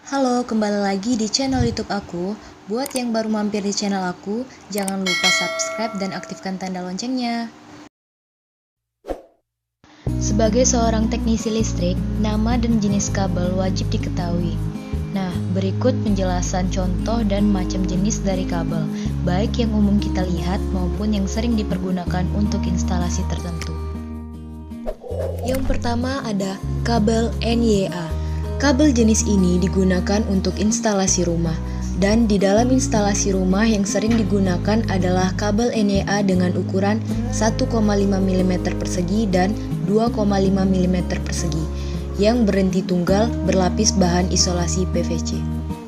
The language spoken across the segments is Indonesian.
Halo, kembali lagi di channel YouTube aku. Buat yang baru mampir di channel aku, jangan lupa subscribe dan aktifkan tanda loncengnya. Sebagai seorang teknisi listrik, nama dan jenis kabel wajib diketahui. Nah, berikut penjelasan contoh dan macam jenis dari kabel, baik yang umum kita lihat maupun yang sering dipergunakan untuk instalasi tertentu. Yang pertama ada kabel NYA. Kabel jenis ini digunakan untuk instalasi rumah, dan di dalam instalasi rumah yang sering digunakan adalah kabel NYA dengan ukuran 1,5 mm persegi dan 2,5 mm persegi, yang berhenti tunggal berlapis bahan isolasi PVC.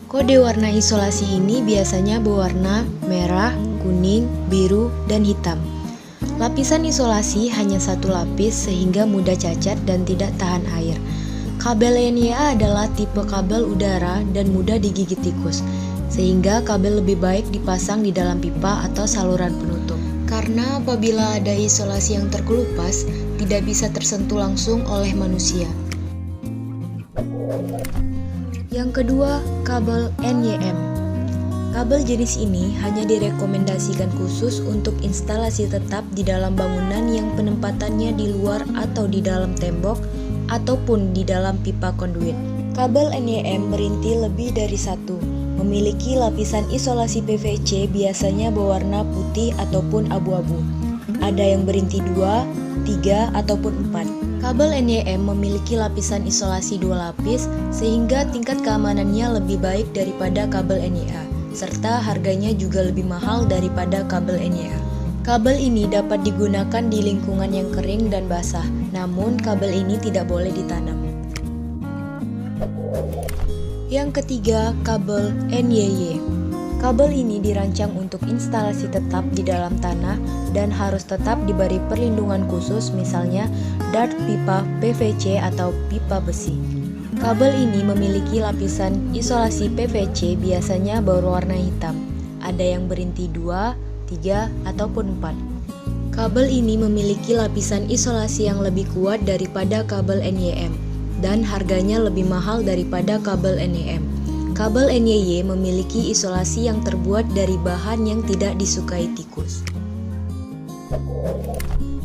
Kode warna isolasi ini biasanya berwarna merah, kuning, biru, dan hitam. Lapisan isolasi hanya satu lapis sehingga mudah cacat dan tidak tahan air. Kabel NYA adalah tipe kabel udara dan mudah digigit tikus, sehingga kabel lebih baik dipasang di dalam pipa atau saluran penutup. Karena apabila ada isolasi yang terkelupas, tidak bisa tersentuh langsung oleh manusia. Yang kedua, kabel NYM. Kabel jenis ini hanya direkomendasikan khusus untuk instalasi tetap di dalam bangunan yang penempatannya di luar atau di dalam tembok, ataupun di dalam pipa konduit. Kabel NYM merintil lebih dari satu, memiliki lapisan isolasi PVC biasanya berwarna putih ataupun abu-abu. Ada yang berinti 2, 3, ataupun 4. Kabel NYM memiliki lapisan isolasi 2 lapis sehingga tingkat keamanannya lebih baik daripada kabel NYA, serta harganya juga lebih mahal daripada kabel NYA. Kabel ini dapat digunakan di lingkungan yang kering dan basah, namun kabel ini tidak boleh ditanam. Yang ketiga, kabel NYY. Kabel ini dirancang untuk instalasi tetap di dalam tanah dan harus tetap diberi perlindungan khusus, misalnya dart pipa PVC atau pipa besi. Kabel ini memiliki lapisan isolasi PVC biasanya berwarna hitam. Ada yang berinti 2, 3, ataupun 4. Kabel ini memiliki lapisan isolasi yang lebih kuat daripada kabel NYM, dan harganya lebih mahal daripada kabel NYM. Kabel NYY memiliki isolasi yang terbuat dari bahan yang tidak disukai tikus.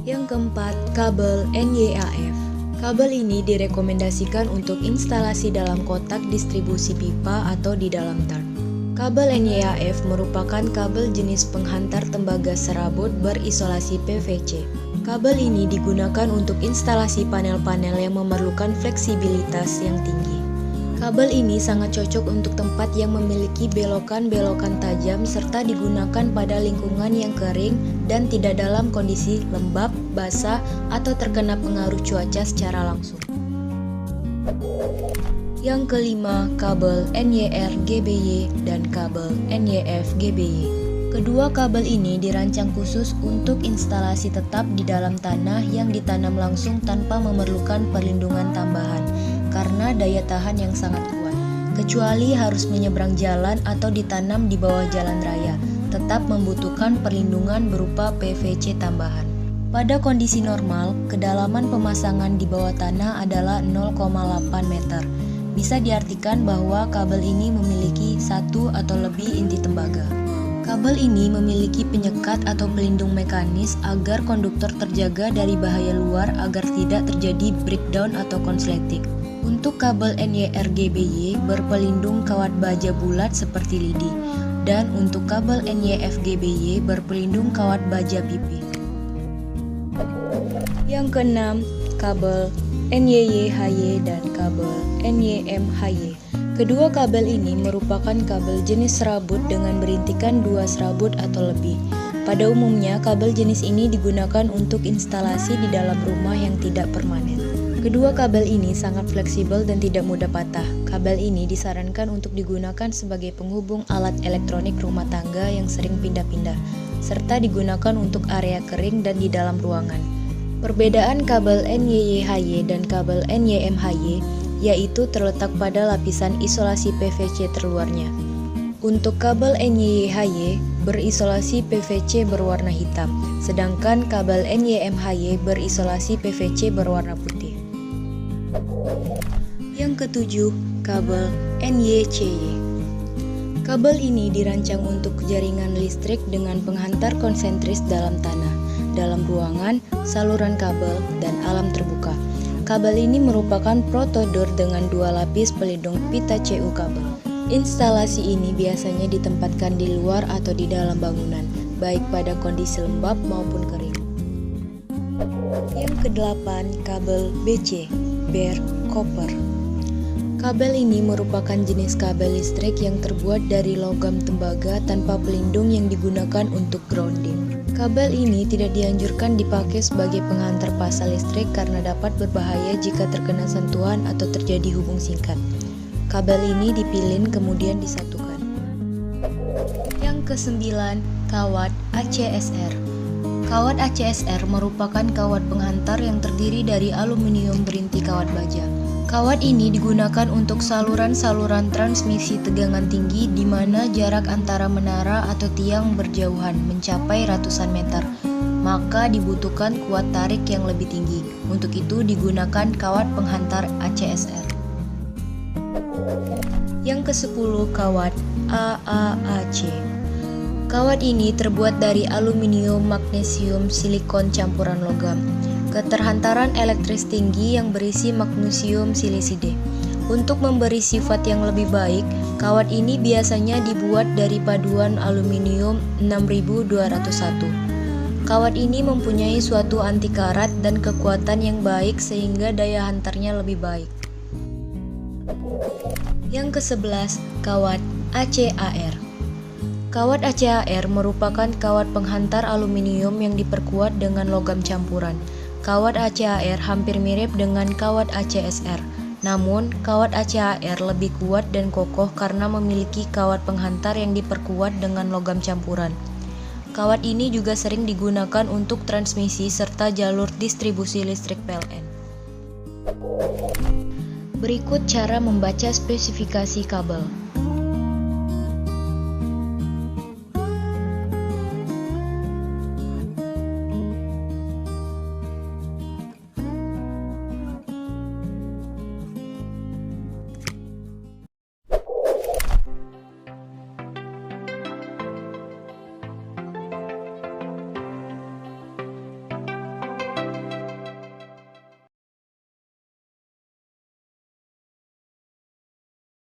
Yang keempat, kabel NYAF. Kabel ini direkomendasikan untuk instalasi dalam kotak distribusi pipa atau di dalam tart. Kabel NYAF merupakan kabel jenis penghantar tembaga serabut berisolasi PVC. Kabel ini digunakan untuk instalasi panel-panel yang memerlukan fleksibilitas yang tinggi. Kabel ini sangat cocok untuk tempat yang memiliki belokan-belokan tajam serta digunakan pada lingkungan yang kering dan tidak dalam kondisi lembab, basah, atau terkena pengaruh cuaca secara langsung. Yang kelima, kabel NYR-GBY dan kabel NYF-GBY. Kedua kabel ini dirancang khusus untuk instalasi tetap di dalam tanah yang ditanam langsung tanpa memerlukan perlindungan tambahan, karena daya tahan yang sangat kuat. Kecuali harus menyeberang jalan atau ditanam di bawah jalan raya, tetap membutuhkan perlindungan berupa PVC tambahan. Pada kondisi normal, kedalaman pemasangan di bawah tanah adalah 0,8 meter. Bisa diartikan bahwa kabel ini memiliki satu atau lebih inti tembaga. Kabel ini memiliki penyekat atau pelindung mekanis agar konduktor terjaga dari bahaya luar agar tidak terjadi breakdown atau konsleting. Untuk kabel NYR-GBY berpelindung kawat baja bulat seperti lidi, dan untuk kabel NYF-GBY berpelindung kawat baja pipi. Yang keenam, kabel NYY-HY dan kabel NYM-HY. Kedua kabel ini merupakan kabel jenis serabut dengan berintikan 2 serabut atau lebih. Pada umumnya, kabel jenis ini digunakan untuk instalasi di dalam rumah yang tidak permanen. Kedua kabel ini sangat fleksibel dan tidak mudah patah. Kabel ini disarankan untuk digunakan sebagai penghubung alat elektronik rumah tangga yang sering pindah-pindah, serta digunakan untuk area kering dan di dalam ruangan. Perbedaan kabel NYY-HY dan kabel NYM-HY yaitu terletak pada lapisan isolasi PVC terluarnya. Untuk kabel NYY-HY berisolasi PVC berwarna hitam, sedangkan kabel NYM-HY berisolasi PVC berwarna putih. Yang ketujuh, kabel NYCY. Kabel ini dirancang untuk jaringan listrik dengan penghantar konsentris dalam tanah, dalam ruangan, saluran kabel, dan alam terbuka. Kabel ini merupakan protodor dengan 2 lapis pelindung pita CU kabel. Instalasi ini biasanya ditempatkan di luar atau di dalam bangunan, baik pada kondisi lembab maupun kering. Yang kedelapan, kabel BC, bare copper. Kabel ini merupakan jenis kabel listrik yang terbuat dari logam tembaga tanpa pelindung yang digunakan untuk grounding. Kabel ini tidak dianjurkan dipakai sebagai penghantar pasal listrik karena dapat berbahaya jika terkena sentuhan atau terjadi hubung singkat. Kabel ini dipilin kemudian disatukan. Yang kesembilan, kawat ACSR. Kawat ACSR merupakan kawat penghantar yang terdiri dari aluminium berinti kawat baja. Kawat ini digunakan untuk saluran-saluran transmisi tegangan tinggi di mana jarak antara menara atau tiang berjauhan mencapai ratusan meter. Maka dibutuhkan kuat tarik yang lebih tinggi. Untuk itu digunakan kawat penghantar ACSR. Yang ke-10, kawat AAAC. Kawat ini terbuat dari aluminium, magnesium, silikon campuran logam. Keterhantaran elektris tinggi yang berisi magnesium siliside. Untuk memberi sifat yang lebih baik, kawat ini biasanya dibuat dari paduan aluminium 6201. Kawat ini mempunyai suatu anti karat dan kekuatan yang baik sehingga daya hantarnya lebih baik. Yang ke-11, kawat ACAR. Kawat ACAR merupakan kawat penghantar aluminium yang diperkuat dengan logam campuran. Kawat ACAR hampir mirip dengan kawat ACSR, namun kawat ACAR lebih kuat dan kokoh karena memiliki kawat penghantar yang diperkuat dengan logam campuran. Kawat ini juga sering digunakan untuk transmisi serta jalur distribusi listrik PLN. Berikut cara membaca spesifikasi kabel.